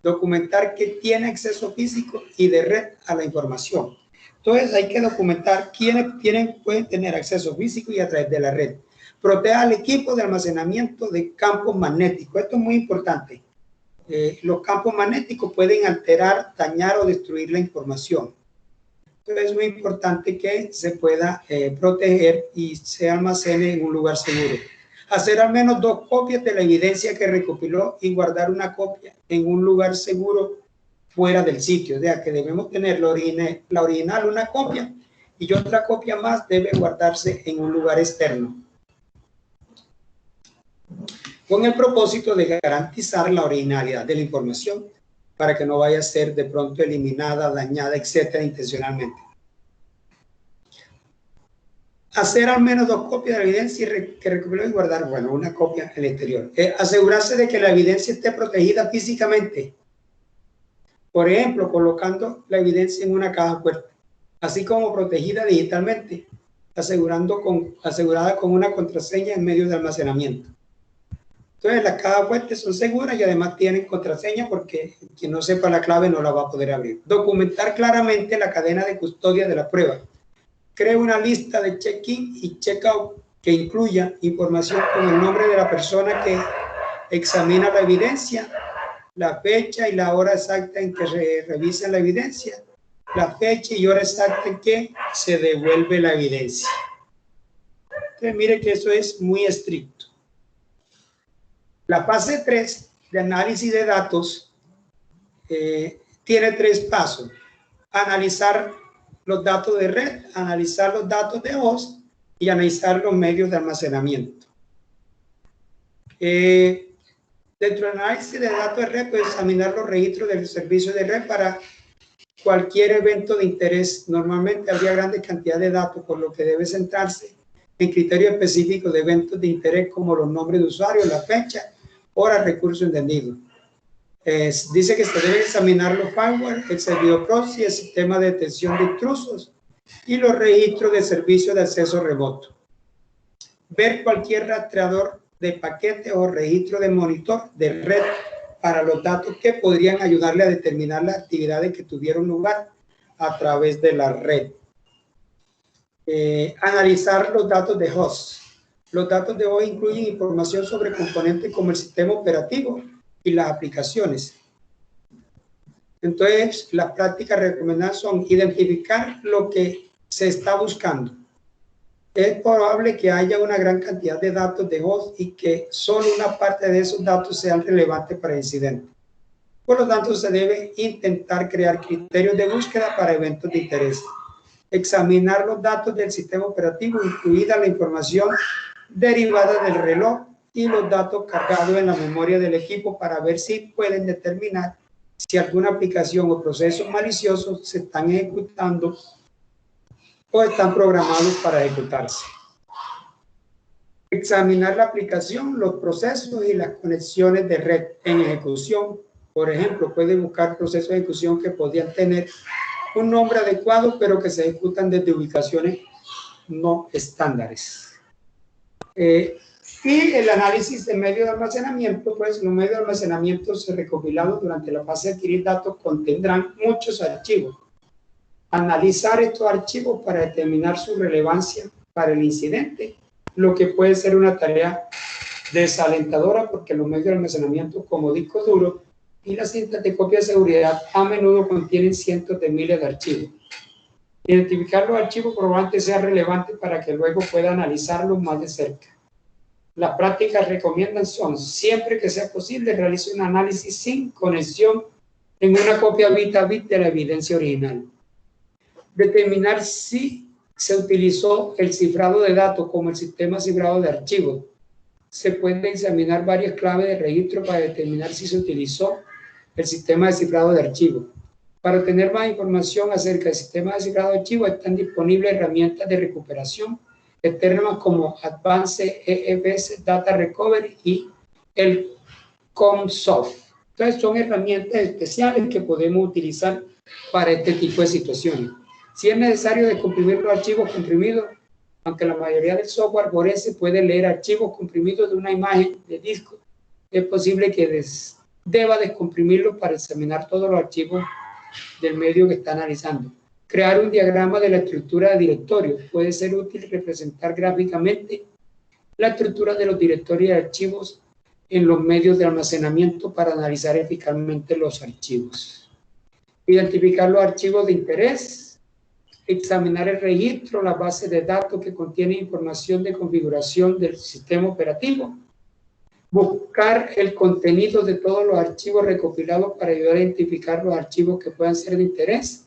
Documentar que tiene acceso físico y de red a la información. Entonces hay que documentar quiénes pueden tener acceso físico y a través de la red. Proteja al equipo de almacenamiento de campos magnéticos. Esto es muy importante. Los campos magnéticos pueden alterar, dañar o destruir la información. Entonces es muy importante que se pueda proteger y se almacene en un lugar seguro. Hacer al menos 2 copias de la evidencia que recopiló y guardar una copia en un lugar seguro fuera del sitio. O sea, que debemos tener la original, una copia, y otra copia más debe guardarse en un lugar externo, con el propósito de garantizar la originalidad de la información para que no vaya a ser de pronto eliminada, dañada, etcétera, intencionalmente. Hacer al menos 2 copias de la evidencia que recopiló y guardar, bueno, una copia en el exterior. Asegurarse de que la evidencia esté protegida físicamente. Por ejemplo, colocando la evidencia en una caja fuerte así como protegida digitalmente, asegurada con una contraseña en medio de almacenamiento. Entonces, las cajas fuertes son seguras y además tienen contraseña porque quien no sepa la clave no la va a poder abrir. Documentar claramente la cadena de custodia de la prueba. Cree una lista de check-in y check-out que incluya información con el nombre de la persona que examina la evidencia, la fecha y la hora exacta en que se revisa la evidencia, la fecha y hora exacta en que se devuelve la evidencia. Entonces, mire que eso es muy estricto. La fase 3 de análisis de datos tiene 3 pasos. Analizar los datos de red, analizar los datos de host y analizar los medios de almacenamiento. Dentro del análisis de datos de red, puede examinar los registros del servicio de red para cualquier evento de interés. Normalmente habría grandes cantidades de datos, por lo que debe centrarse en criterios específicos de eventos de interés como los nombres de usuarios, la fecha, hora, recurso entendido. Dice que se debe examinar los firewall, el servidor proxy, el sistema de detección de intrusos y los registros de servicio de acceso remoto. Ver cualquier rastreador de paquete o registro de monitor de red para los datos que podrían ayudarle a determinar las actividades que tuvieron lugar a través de la red. Analizar los datos de host. Los datos de host incluyen información sobre componentes como el sistema operativo y las aplicaciones. Entonces, las prácticas recomendadas son identificar lo que se está buscando. Es probable que haya una gran cantidad de datos de host y que solo una parte de esos datos sean relevantes para el incidente. Por lo tanto, se debe intentar crear criterios de búsqueda para eventos de interés. Examinar los datos del sistema operativo, incluida la información derivada del reloj y los datos cargados en la memoria del equipo para ver si pueden determinar si alguna aplicación o procesos maliciosos se están ejecutando o están programados para ejecutarse. Examinar la aplicación, los procesos y las conexiones de red en ejecución. Por ejemplo, puede buscar procesos de ejecución que podrían tener un nombre adecuado, pero que se ejecutan desde ubicaciones no estándares. Y el análisis de medios de almacenamiento, pues los medios de almacenamiento recopilados durante la fase de adquirir datos contendrán muchos archivos. Analizar estos archivos para determinar su relevancia para el incidente, lo que puede ser una tarea desalentadora porque los medios de almacenamiento como discos duros y las cintas de copia de seguridad a menudo contienen cientos de miles de archivos. Identificar los archivos probablemente sea relevante para que luego pueda analizarlos más de cerca. Las prácticas recomiendan son, siempre que sea posible, realice un análisis sin conexión en una copia bit a bit de la evidencia original. Determinar si se utilizó el cifrado de datos como el sistema cifrado de archivos. Se pueden examinar varias claves de registro para determinar si se utilizó el sistema de cifrado de archivos. Para obtener más información acerca del sistema de cifrado de archivos están disponibles herramientas de recuperación externas como Advanced EFS Data Recovery y el ComSoft. Entonces son herramientas especiales que podemos utilizar para este tipo de situaciones. Si es necesario descomprimir los archivos comprimidos, aunque la mayoría del software forense puede leer archivos comprimidos de una imagen de disco, es posible que deba descomprimirlos para examinar todos los archivos del medio que está analizando. Crear un diagrama de la estructura de directorio. Puede ser útil representar gráficamente la estructura de los directorios de archivos en los medios de almacenamiento para analizar eficazmente los archivos. Identificar los archivos de interés. Examinar el registro, la base de datos que contiene información de configuración del sistema operativo. Buscar el contenido de todos los archivos recopilados para ayudar a identificar los archivos que puedan ser de interés.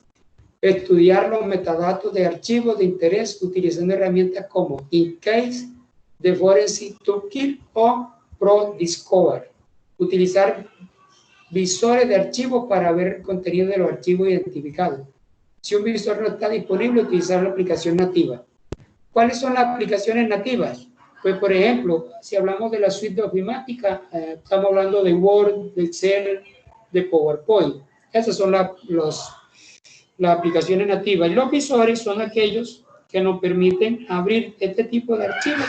Estudiar los metadatos de archivos de interés utilizando herramientas como InCase, The Forensic Toolkit o ProDiscover. Utilizar visores de archivos para ver el contenido de los archivos identificados. Si un visor no está disponible, utilizar la aplicación nativa. ¿Cuáles son las aplicaciones nativas? Pues, por ejemplo, si hablamos de la suite de ofimática, estamos hablando de Word, de Excel, de PowerPoint. Esas son las aplicaciones nativas. Y los visores son aquellos que nos permiten abrir este tipo de archivos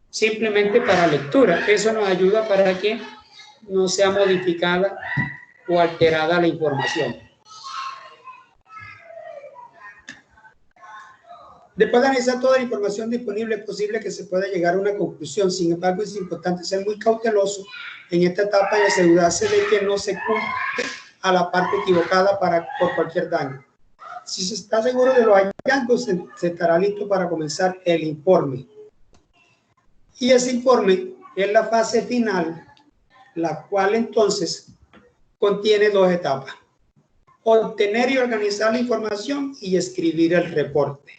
simplemente para lectura. Eso nos ayuda para que no sea modificada o alterada la información. Después de analizar toda la información disponible, es posible que se pueda llegar a una conclusión. Sin embargo, es importante ser muy cauteloso en esta etapa y asegurarse de que no se cumple a la parte equivocada por cualquier daño. Si se está seguro de los hallazgos, se estará listo para comenzar el informe. Y ese informe es la fase final, la cual entonces contiene dos etapas: obtener y organizar la información y escribir el reporte.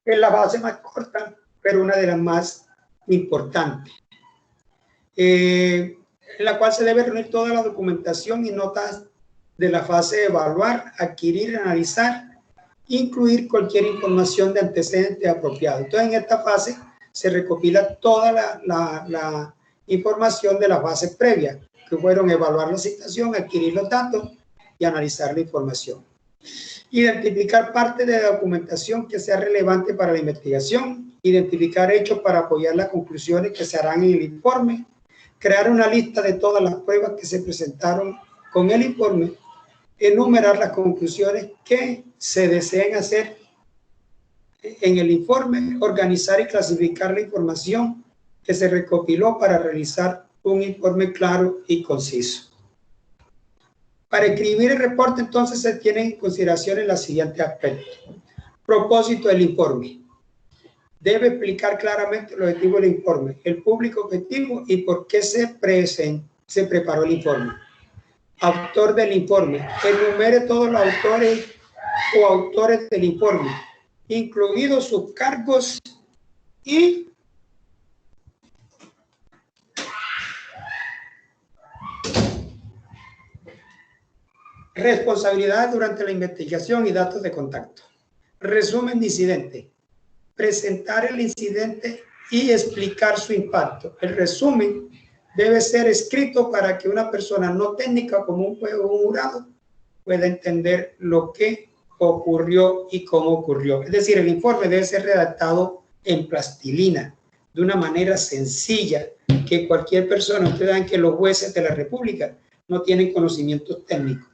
Es la fase más corta, pero una de las más importantes, en la cual se debe reunir toda la documentación y notas de la fase de evaluar, adquirir, analizar, incluir cualquier información de antecedentes apropiado. Entonces, en esta fase se recopila toda la información de la fase previa, que fueron evaluar la situación, adquirir los datos y analizar la información. Identificar parte de la documentación que sea relevante para la investigación, identificar hechos para apoyar las conclusiones que se harán en el informe, crear una lista de todas las pruebas que se presentaron con el informe, enumerar las conclusiones que se deseen hacer en el informe, organizar y clasificar la información que se recopiló para realizar un informe claro y conciso. Para escribir el reporte, entonces, se tienen en consideración los siguientes aspectos. Propósito del informe. Debe explicar claramente el objetivo del informe, el público objetivo y por qué se preparó el informe. Autor del informe. Enumere todos los autores o autores del informe, incluidos sus cargos y responsabilidades durante la investigación y datos de contacto. Resumen de incidente. Presentar el incidente y explicar su impacto. El resumen debe ser escrito para que una persona no técnica como un juez o un jurado pueda entender lo que ocurrió y cómo ocurrió. Es decir, el informe debe ser redactado en plastilina, de una manera sencilla, que cualquier persona, ustedes vean que los jueces de la República no tienen conocimientos técnicos.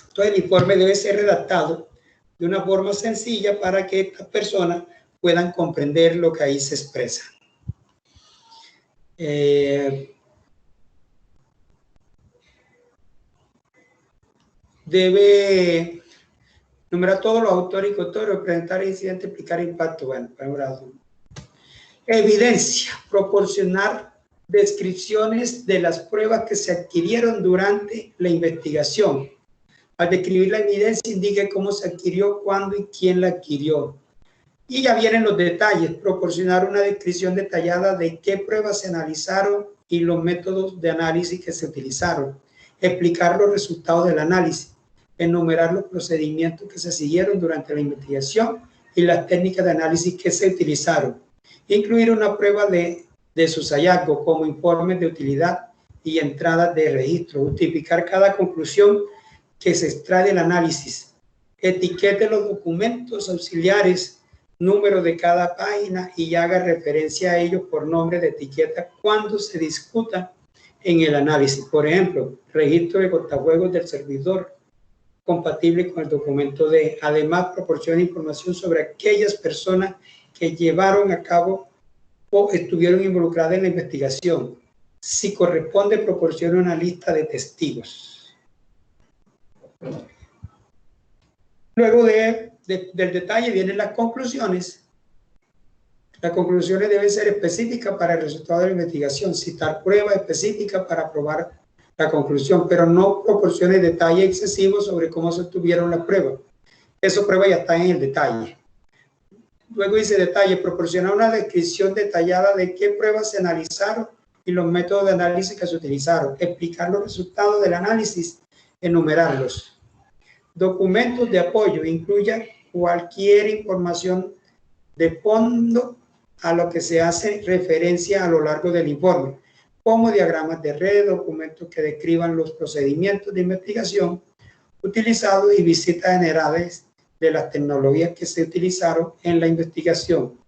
Entonces, el informe debe ser redactado de una forma sencilla para que estas personas puedan comprender lo que ahí se expresa. Debe numerar todos los autores y coautores, presentar el incidente, explicar el impacto. Bueno, evidencia, proporcionar descripciones de las pruebas que se adquirieron durante la investigación. Al describir la evidencia, indique cómo se adquirió, cuándo y quién la adquirió. Y ya vienen los detalles, proporcionar una descripción detallada de qué pruebas se analizaron y los métodos de análisis que se utilizaron. Explicar los resultados del análisis. Enumerar los procedimientos que se siguieron durante la investigación y las técnicas de análisis que se utilizaron. Incluir una prueba de sus hallazgos como informes de utilidad y entradas de registro. Justificar cada conclusión que se extrae del análisis. Etiquete los documentos auxiliares, número de cada página y haga referencia a ellos por nombre de etiqueta cuando se discuta en el análisis. Por ejemplo, registro de cortafuegos del servidor compatible con el documento D. Además, proporciona información sobre aquellas personas que llevaron a cabo o estuvieron involucradas en la investigación. Si corresponde, proporciona una lista de testigos. Luego del detalle vienen las conclusiones. Las conclusiones deben ser específicas para el resultado de la investigación, citar pruebas específicas para probar la conclusión, pero no proporcione detalles excesivos sobre cómo se obtuvieron las pruebas. Esas pruebas ya están en el detalle. Luego dice detalle, proporcionar una descripción detallada de qué pruebas se analizaron y los métodos de análisis que se utilizaron. Explicar los resultados del análisis, enumerarlos. Documentos de apoyo, incluya cualquier información de fondo a lo que se hace referencia a lo largo del informe, como diagramas de red, documentos que describan los procedimientos de investigación, utilizados y visitas generales de las tecnologías que se utilizaron en la investigación.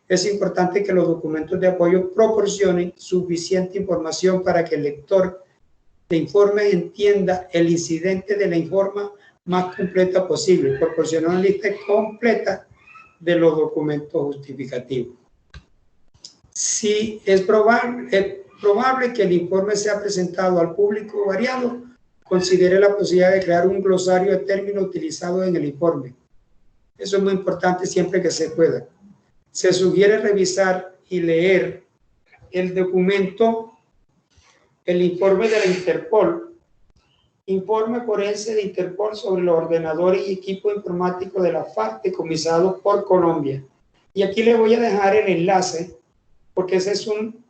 Es importante que los documentos de apoyo proporcionen suficiente información para que el lector de informe entienda el incidente de la forma más completa posible. Proporcionar una lista completa de los documentos justificativos. Si es probable que el informe sea presentado al público variado, considere la posibilidad de crear un glosario de términos utilizados en el informe. Eso es muy importante siempre que se pueda. Se sugiere revisar y leer el documento, el informe de la Interpol, informe forense de Interpol sobre los ordenadores y equipos informáticos de la FARC decomisados por Colombia. Y aquí le voy a dejar el enlace, porque ese es un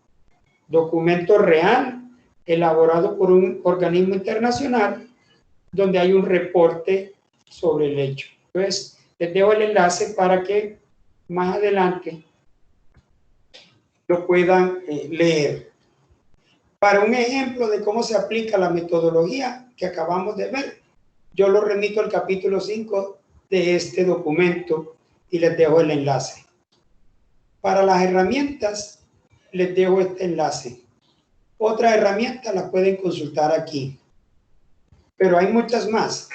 documento real elaborado por un organismo internacional donde hay un reporte sobre el hecho. Entonces, les dejo el enlace para que más adelante lo puedan leer. Para un ejemplo de cómo se aplica la metodología que acabamos de ver, yo lo remito al capítulo 5 de este documento y les dejo el enlace. Para las herramientas, les dejo este enlace. Otras herramientas las pueden consultar aquí. Pero hay muchas más.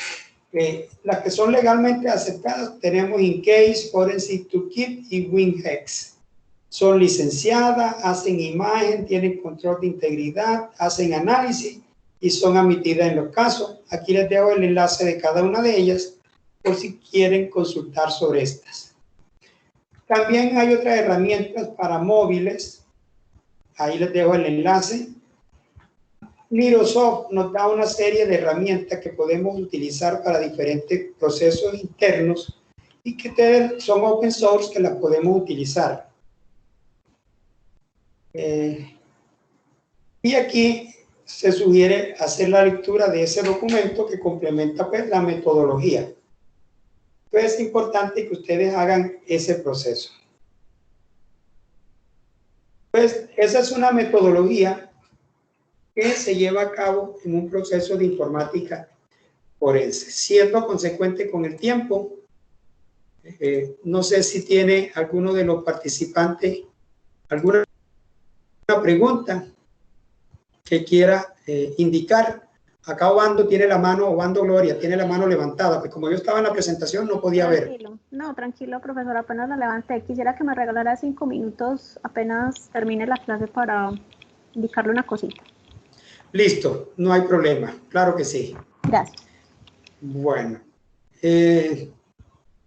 Las que son legalmente aceptadas, tenemos InCase, Forensic Toolkit y WinHex. Son licenciadas, hacen imagen, tienen control de integridad, hacen análisis y son admitidas en los casos. Aquí les dejo el enlace de cada una de ellas por si quieren consultar sobre estas. También hay otras herramientas para móviles. Ahí les dejo el enlace. Microsoft nos da una serie de herramientas que podemos utilizar para diferentes procesos internos y que son open source, que las podemos utilizar. Y aquí se sugiere hacer la lectura de ese documento que complementa pues, la metodología. Entonces es importante que ustedes hagan ese proceso. Pues esa es una metodología que se lleva a cabo en un proceso de informática forense, siendo consecuente con el tiempo. No sé si tiene alguno de los participantes alguna pregunta que quiera indicar. Acá Obando tiene la mano, Obando Gloria tiene la mano levantada, porque como yo estaba en la presentación no podía ver. No, tranquilo, profesor, apenas la levanté. Quisiera que me regalara 5 minutos apenas termine la clase para indicarle una cosita. Listo, no hay problema, claro que sí. Gracias. Bueno,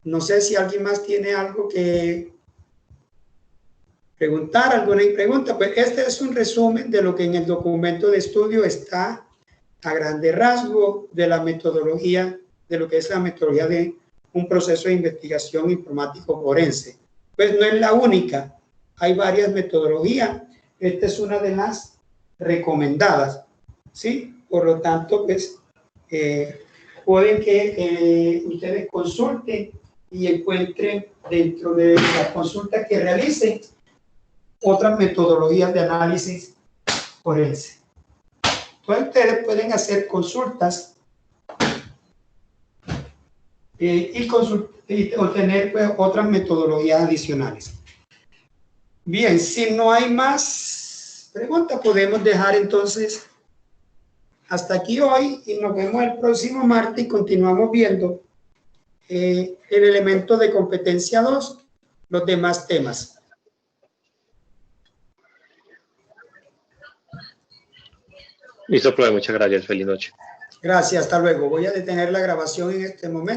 no sé si alguien más tiene algo que preguntar, alguna pregunta. Pues este es un resumen de lo que en el documento de estudio está a grande rasgo de la metodología, de lo que es la metodología de un proceso de investigación informático forense. Pues no es la única, hay varias metodologías. Esta es una de las recomendadas, ¿sí? Por lo tanto, pues pueden que ustedes consulten y encuentren dentro de la consulta que realicen otras metodologías de análisis forense. Entonces ustedes pueden hacer consultas y obtener pues, otras metodologías adicionales. Bien, si no hay más preguntas, podemos dejar entonces hasta aquí hoy y nos vemos el próximo martes y continuamos viendo el elemento de competencia 2, los demás temas. Listo, profe, muchas gracias. Feliz noche. Gracias, hasta luego. Voy a detener la grabación en este momento.